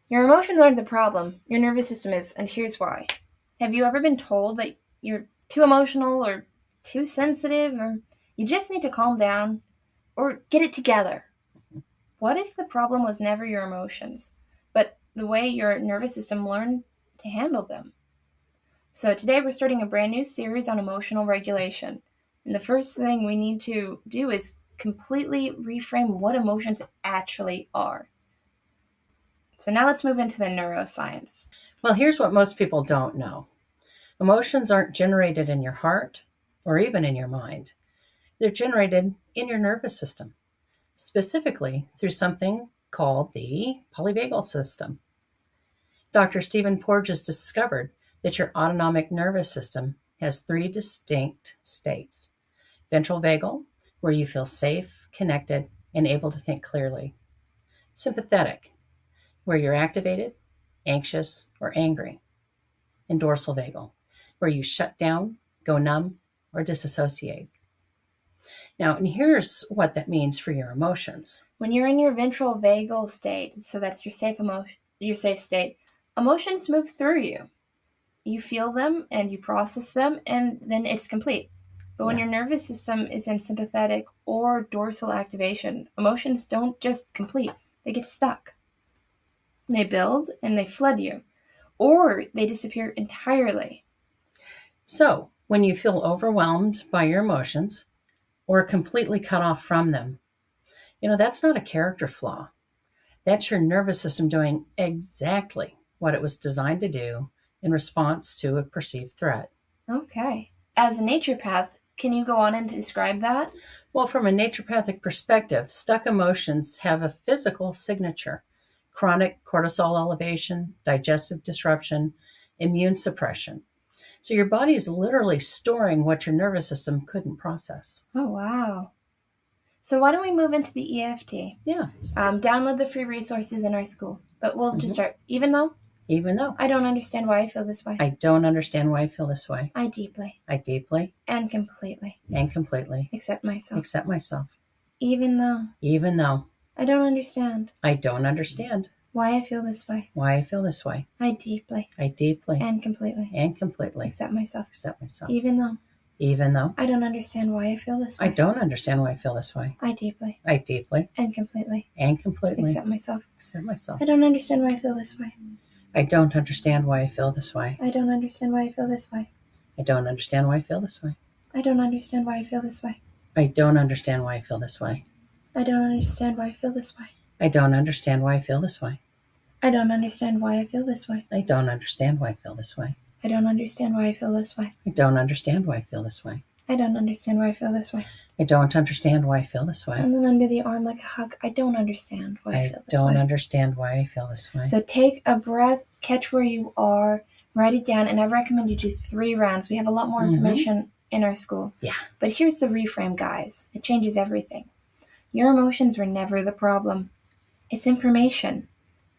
Your emotions aren't the problem. Your nervous system is, and here's why. Have you ever been told that you're too emotional or too sensitive or you just need to calm down or get it together? What if the problem was never your emotions, but the way your nervous system learned to handle them? So today we're starting a brand new series on emotional regulation. And the first thing we need to do is completely reframe what emotions actually are. So now let's move into the neuroscience. Well, here's what most people don't know. Emotions aren't generated in your heart or even in your mind. They're generated in your nervous system, specifically through something called the polyvagal system. Dr. Stephen Porges discovered that your autonomic nervous system has three distinct states. Ventral vagal, where you feel safe, connected, and able to think clearly. Sympathetic, where you're activated, anxious, or angry. And dorsal vagal, where you shut down, go numb, or disassociate. Now, and here's what that means for your emotions. When you're in your ventral vagal state, so that's your safe state, emotions move through you. You feel them and you process them, and then it's complete. But when your nervous system is in sympathetic or dorsal activation, emotions don't just complete, they get stuck. They build and they flood you, or they disappear entirely. So, when you feel overwhelmed by your emotions or completely cut off from them, that's not a character flaw. That's your nervous system doing exactly what it was designed to do in response to a perceived threat. Okay. As a naturopath, can you go on and describe that? Well, from a naturopathic perspective, stuck emotions have a physical signature: chronic cortisol elevation, digestive disruption, immune suppression. So your body is literally storing what your nervous system couldn't process. Oh, wow. So why don't we move into the EFT? Yeah. Download the free resources in our school. But we'll just start. Even though I don't understand why I feel this way. I don't understand why I feel this way. I deeply and completely accept myself. Even though I don't understand why I feel this way. I deeply and completely accept myself. Even though I don't understand why I feel this way. I don't understand why I feel this way. I deeply and completely accept myself. myself. I don't understand why I feel this way. I don't understand why I feel this way. I don't understand why I feel this way. I don't understand why I feel this way. I don't understand why I feel this way. I don't understand why I feel this way. I don't understand why I feel this way. I don't understand why I feel this way. I don't understand why I feel this way. I don't understand why I feel this way. I don't understand why I feel this way. I don't understand why I feel this way. I don't understand why I feel this way. I don't understand why I feel this way. And then under the arm like a hug, I don't understand why I feel this way. I don't understand why I feel this way. So take a breath, catch where you are, write it down, and I recommend you do 3 rounds. We have a lot more information in our school. Yeah. But here's the reframe, guys. It changes everything. Your emotions were never the problem. It's information.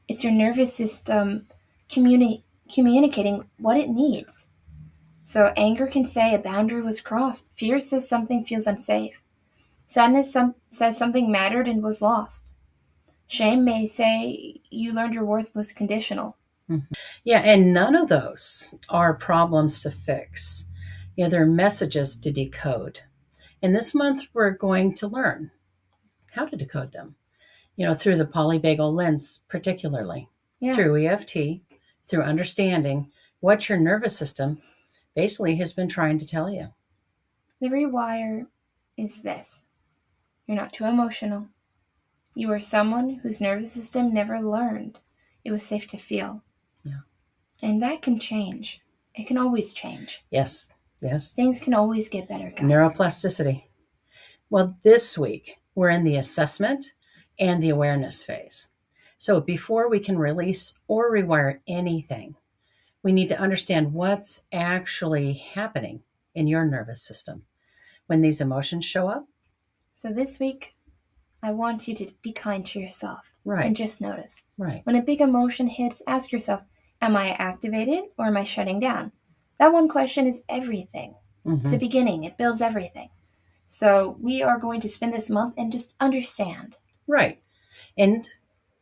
It's your nervous system communicating what it needs. So anger can say a boundary was crossed. Fear says something feels unsafe. Sadness says something mattered and was lost. Shame may say you learned your worth was conditional. Yeah, and none of those are problems to fix. They're messages to decode. And this month we're going to learn how to decode them, through the polyvagal lens, particularly through EFT, through understanding what your nervous system basically has been trying to tell you. The rewire is this. You're not too emotional. You are someone whose nervous system never learned it was safe to feel. Yeah. And that can change. It can always change. Yes. Things can always get better, guys. Neuroplasticity. Well, this week we're in the assessment and the awareness phase. So before we can release or rewire anything, we need to understand what's actually happening in your nervous system when these emotions show up. So this week, I want you to be kind to yourself. Right. And just notice. Right. When a big emotion hits, ask yourself, am I activated or am I shutting down? That one question is everything. It's the beginning. It builds everything. So we are going to spend this month and just understand. Right. And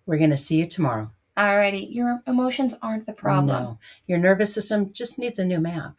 we're going to see you tomorrow. Alrighty, your emotions aren't the problem. No, your nervous system just needs a new map.